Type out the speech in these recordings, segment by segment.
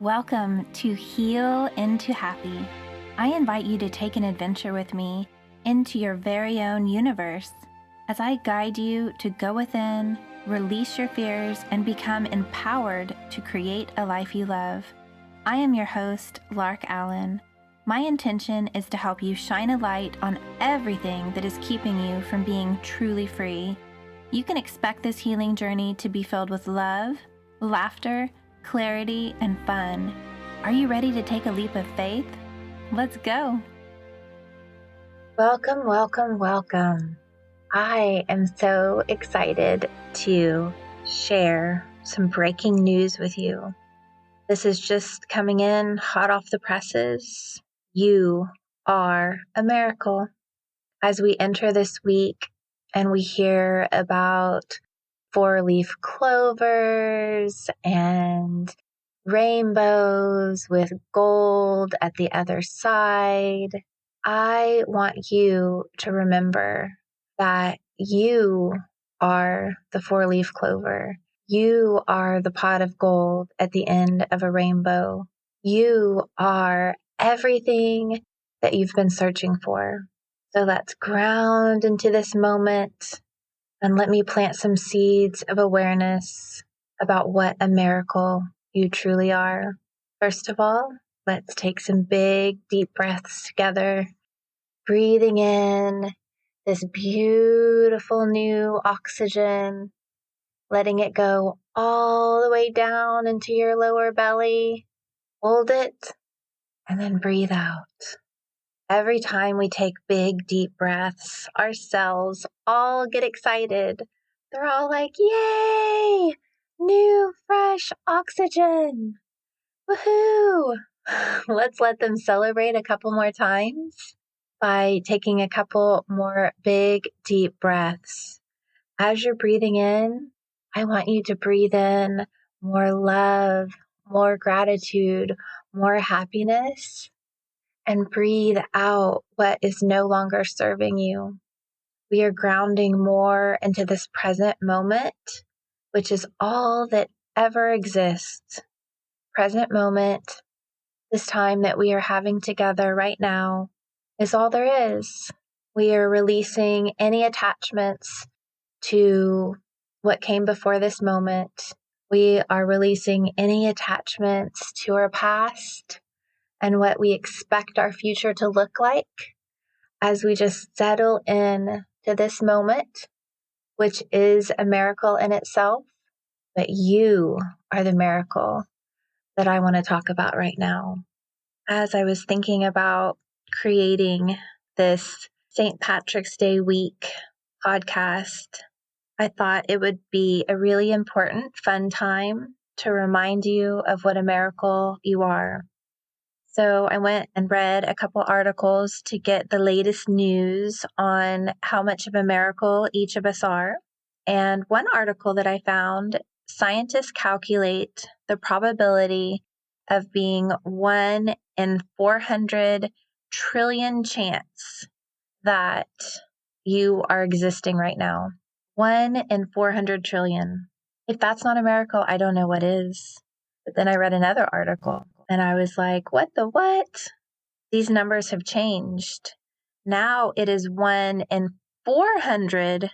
Welcome to Heal into Happy. I invite you to take an adventure with me into your very own universe as I guide you to go within, release your fears, and become empowered to create a life you love. I am your host, Lark Allen. My intention is to help you shine a light on everything that is keeping you from being truly free. You can expect this healing journey to be filled with love, laughter, clarity, and fun. Are you ready to take a leap of faith? Let's go. Welcome, welcome, welcome. I am so excited to share some breaking news with you. This is just coming in hot off the presses. You are a miracle. As we enter this week and we hear about four-leaf clovers and rainbows with gold at the other side, I want you to remember that you are the four-leaf clover. You are the pot of gold at the end of a rainbow. You are everything that you've been searching for. So let's ground into this moment and let me plant some seeds of awareness about what a miracle you truly are. First of all, let's take some big, deep breaths together, breathing in this beautiful new oxygen, letting it go all the way down into your lower belly. Hold it, and then breathe out. Every time we take big, deep breaths, our cells all get excited. They're all like, yay! New, fresh oxygen! Woohoo! Let's let them celebrate a couple more times by taking a couple more big, deep breaths. As you're breathing in, I want you to breathe in more love, more gratitude, more happiness, and breathe out what is no longer serving you. We are grounding more into this present moment, which is all that ever exists. Present moment, this time that we are having together right now, is all there is. We are releasing any attachments to what came before this moment. We are releasing any attachments to our past and what we expect our future to look like as we just settle in to this moment, which is a miracle in itself. But you are the miracle that I want to talk about right now. As I was thinking about creating this St. Patrick's Day week podcast, I thought it would be a really important, fun time to remind you of what a miracle you are. So I went and read a couple articles to get the latest news on how much of a miracle each of us are. And one article that I found, scientists calculate the probability of being 1 in 400 trillion chance that you are existing right now. 1 in 400 trillion. If that's not a miracle, I don't know what is. But then I read another article and I was like, what the what? These numbers have changed. Now it is 1 in 400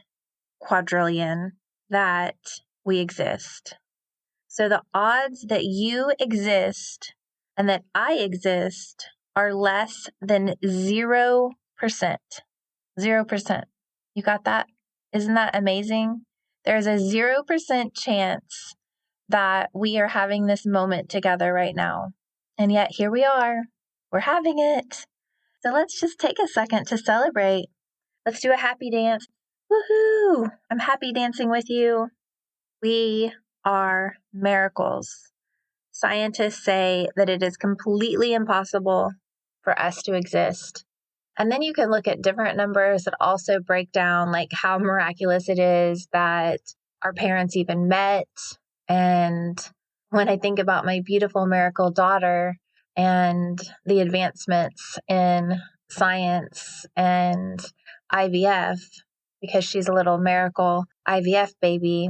quadrillion that we exist. So the odds that you exist and that I exist are less than 0%. 0%. You got that? Isn't that amazing? There's a 0% chance that we are having this moment together right now. And yet here we are. We're having it. So let's just take a second to celebrate. Let's do a happy dance. Woohoo! I'm happy dancing with you. We are miracles. Scientists say that it is completely impossible for us to exist. And then you can look at different numbers that also break down like how miraculous it is that our parents even met. And when I think about my beautiful miracle daughter and the advancements in science and IVF, because she's a little miracle IVF baby,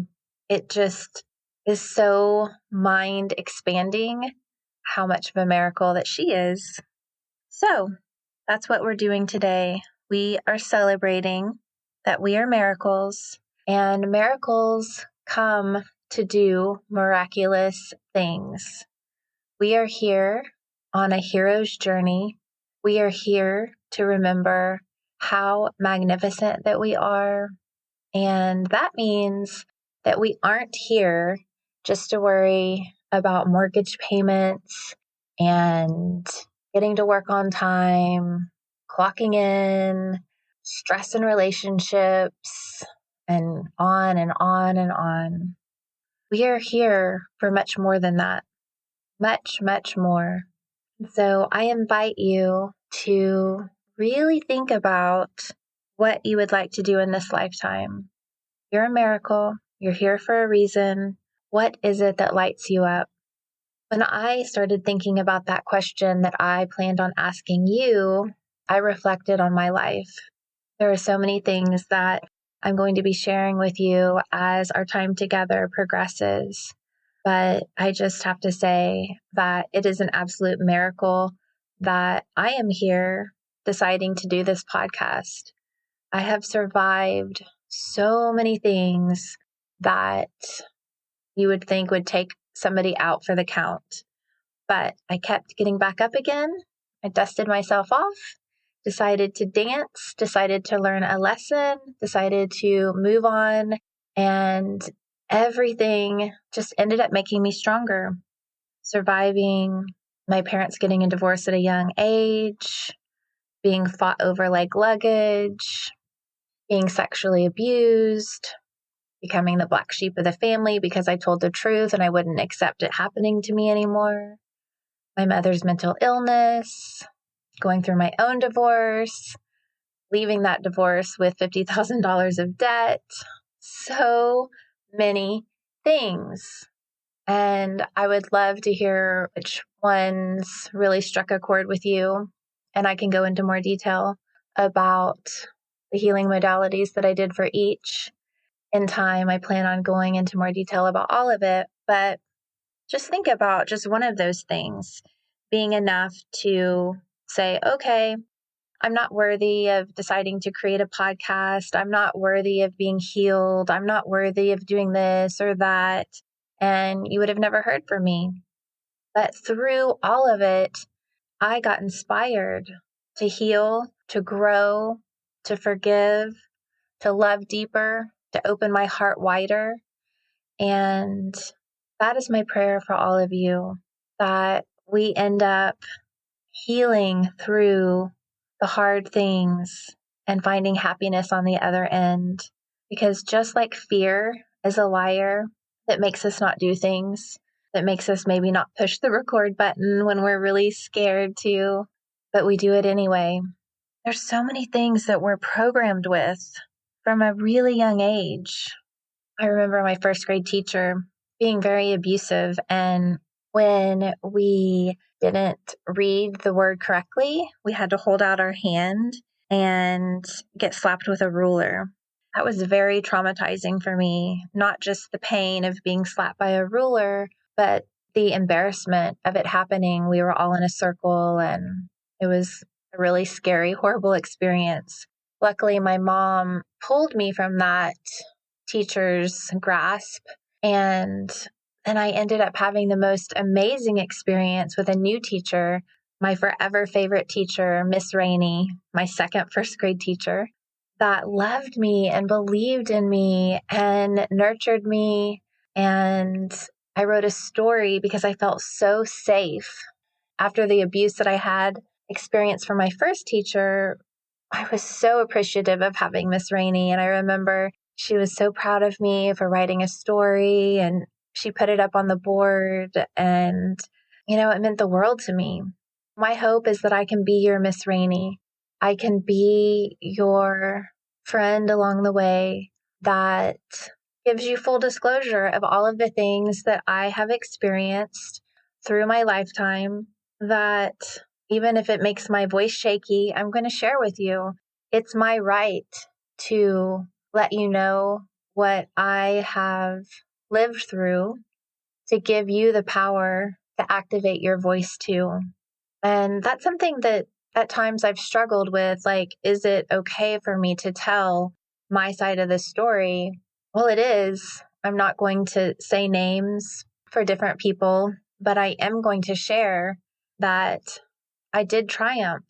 it just is so mind expanding how much of a miracle that she is. So that's what we're doing today. We are celebrating that we are miracles, and miracles come to do miraculous things. We are here on a hero's journey. We are here to remember how magnificent that we are. And that means that we aren't here just to worry about mortgage payments and getting to work on time, clocking in, stress in relationships, and on and on and on. We are here for much more than that, much, much more. So I invite you to really think about what you would like to do in this lifetime. You're a miracle. You're here for a reason. What is it that lights you up? When I started thinking about that question that I planned on asking you, I reflected on my life. There are so many things that I'm going to be sharing with you as our time together progresses. But I just have to say that it is an absolute miracle that I am here deciding to do this podcast. I have survived so many things that you would think would take somebody out for the count. But I kept getting back up again. I dusted myself off, decided to dance, decided to learn a lesson, decided to move on, and everything just ended up making me stronger. Surviving my parents getting a divorce at a young age, being fought over like luggage, being sexually abused, becoming the black sheep of the family because I told the truth and I wouldn't accept it happening to me anymore. My mother's mental illness, going through my own divorce, leaving that divorce with $50,000 of debt. So many things. And I would love to hear which ones really struck a chord with you. And I can go into more detail about the healing modalities that I did for each. In time, I plan on going into more detail about all of it. But just think about just one of those things being enough to say, okay, I'm not worthy of deciding to create a podcast. I'm not worthy of being healed. I'm not worthy of doing this or that. And you would have never heard from me. But through all of it, I got inspired to heal, to grow, to forgive, to love deeper, to open my heart wider. And that is my prayer for all of you, that we end up healing through the hard things and finding happiness on the other end. Because just like fear is a liar that makes us not do things, that makes us maybe not push the record button when we're really scared to, but we do it anyway. There's so many things that we're programmed with from a really young age. I remember my first grade teacher being very abusive, and when we didn't read the word correctly, we had to hold out our hand and get slapped with a ruler. That was very traumatizing for me, not just the pain of being slapped by a ruler, but the embarrassment of it happening. We were all in a circle, and it was a really scary, horrible experience. Luckily, my mom pulled me from that teacher's grasp, and then I ended up having the most amazing experience with a new teacher, my forever favorite teacher, Miss Rainey, my second first grade teacher, that loved me and believed in me and nurtured me. And I wrote a story because I felt so safe after the abuse that I had experienced from my first teacher. I was so appreciative of having Miss Rainey. And I remember she was so proud of me for writing a story, and she put it up on the board, and, it meant the world to me. My hope is that I can be your Miss Rainey. I can be your friend along the way that gives you full disclosure of all of the things that I have experienced through my lifetime, that even if it makes my voice shaky, I'm going to share with you. It's my right to let you know what I have lived through, to give you the power to activate your voice too. And that's something that at times I've struggled with. Like, is it okay for me to tell my side of the story? Well, it is. I'm not going to say names for different people, but I am going to share that I did triumph.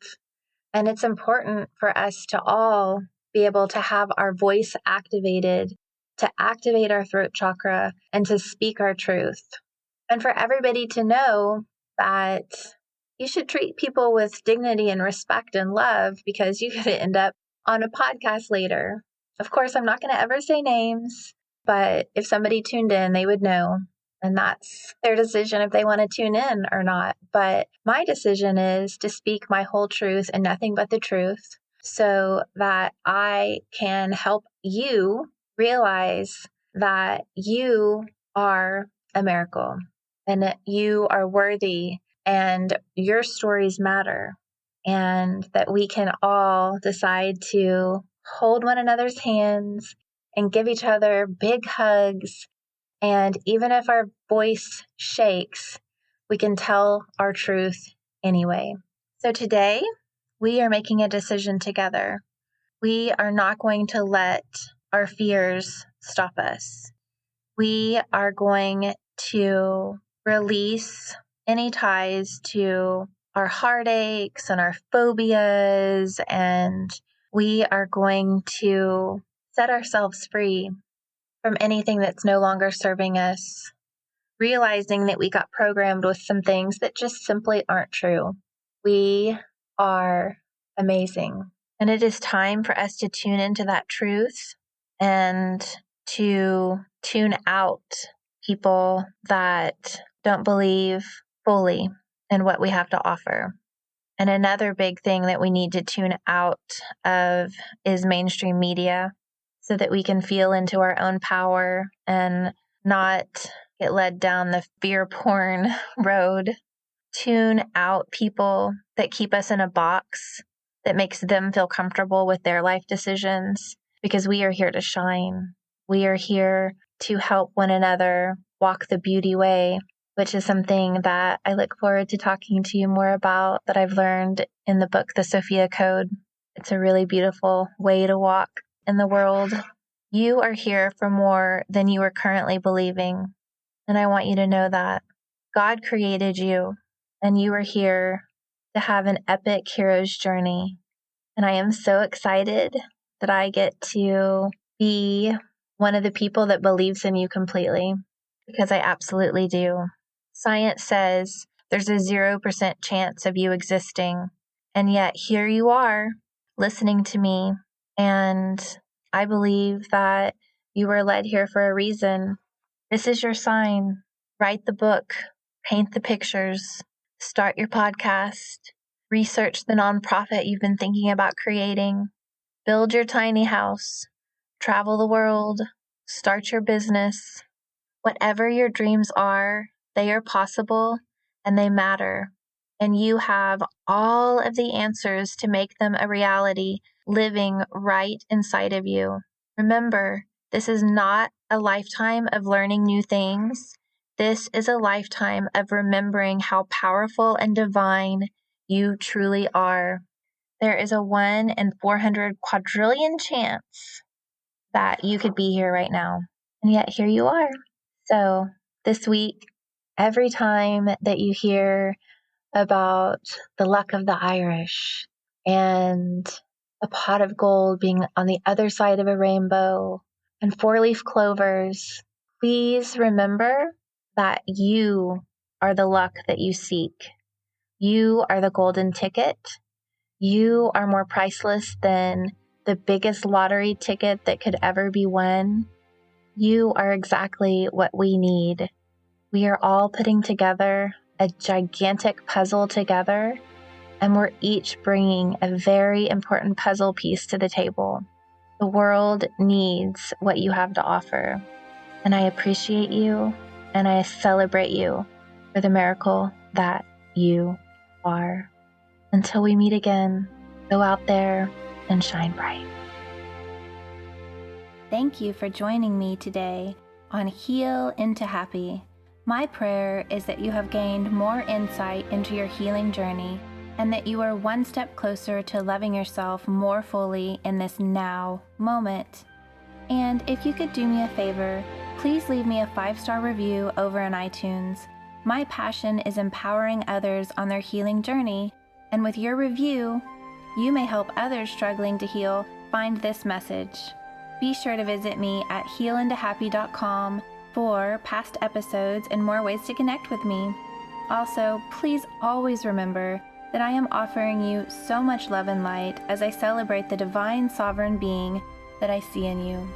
And it's important for us to all be able to have our voice activated, to activate our throat chakra, and to speak our truth. And for everybody to know that you should treat people with dignity and respect and love, because you could end up on a podcast later. Of course, I'm not going to ever say names, but if somebody tuned in, they would know. And that's their decision if they want to tune in or not. But my decision is to speak my whole truth and nothing but the truth, so that I can help you realize that you are a miracle and that you are worthy and your stories matter, and that we can all decide to hold one another's hands and give each other big hugs. And even if our voice shakes, we can tell our truth anyway. So today, we are making a decision together. We are not going to let our fears stop us. We are going to release any ties to our heartaches and our phobias, and we are going to set ourselves free from anything that's no longer serving us, realizing that we got programmed with some things that just simply aren't true. We are amazing. And it is time for us to tune into that truth and to tune out people that don't believe fully in what we have to offer. And another big thing that we need to tune out of is mainstream media, so that we can feel into our own power and not get led down the fear porn road. Tune out people that keep us in a box that makes them feel comfortable with their life decisions, because we are here to shine. We are here to help one another walk the beauty way, which is something that I look forward to talking to you more about, that I've learned in the book, The Sophia Code. It's a really beautiful way to walk in the world. You are here for more than you are currently believing. And I want you to know that God created you, and you are here to have an epic hero's journey. And I am so excited that I get to be one of the people that believes in you completely, because I absolutely do. Science says there's a 0% chance of you existing. And yet here you are listening to me. And I believe that you were led here for a reason. This is your sign. Write the book, paint the pictures, start your podcast, research the nonprofit you've been thinking about creating, build your tiny house, travel the world, start your business. Whatever your dreams are, they are possible and they matter. And you have all of the answers to make them a reality living right inside of you. Remember, this is not a lifetime of learning new things. This is a lifetime of remembering how powerful and divine you truly are. There is a 1 in 400 quadrillion chance that you could be here right now. And yet here you are. So this week, every time that you hear about the luck of the Irish and a pot of gold being on the other side of a rainbow and 4-leaf clovers, please remember that you are the luck that you seek. You are the golden ticket. You are more priceless than the biggest lottery ticket that could ever be won. You are exactly what we need. We are all putting together a gigantic puzzle together, and we're each bringing a very important puzzle piece to the table. The world needs what you have to offer, and I appreciate you, and I celebrate you for the miracle that you are. Until we meet again, go out there and shine bright. Thank you for joining me today on Heal into Happy. My prayer is that you have gained more insight into your healing journey and that you are one step closer to loving yourself more fully in this now moment. And if you could do me a favor, please leave me a 5-star review over on iTunes. My passion is empowering others on their healing journey, and with your review, you may help others struggling to heal find this message. Be sure to visit me at healintohappy.com for past episodes and more ways to connect with me. Also, please always remember that I am offering you so much love and light as I celebrate the divine sovereign being that I see in you.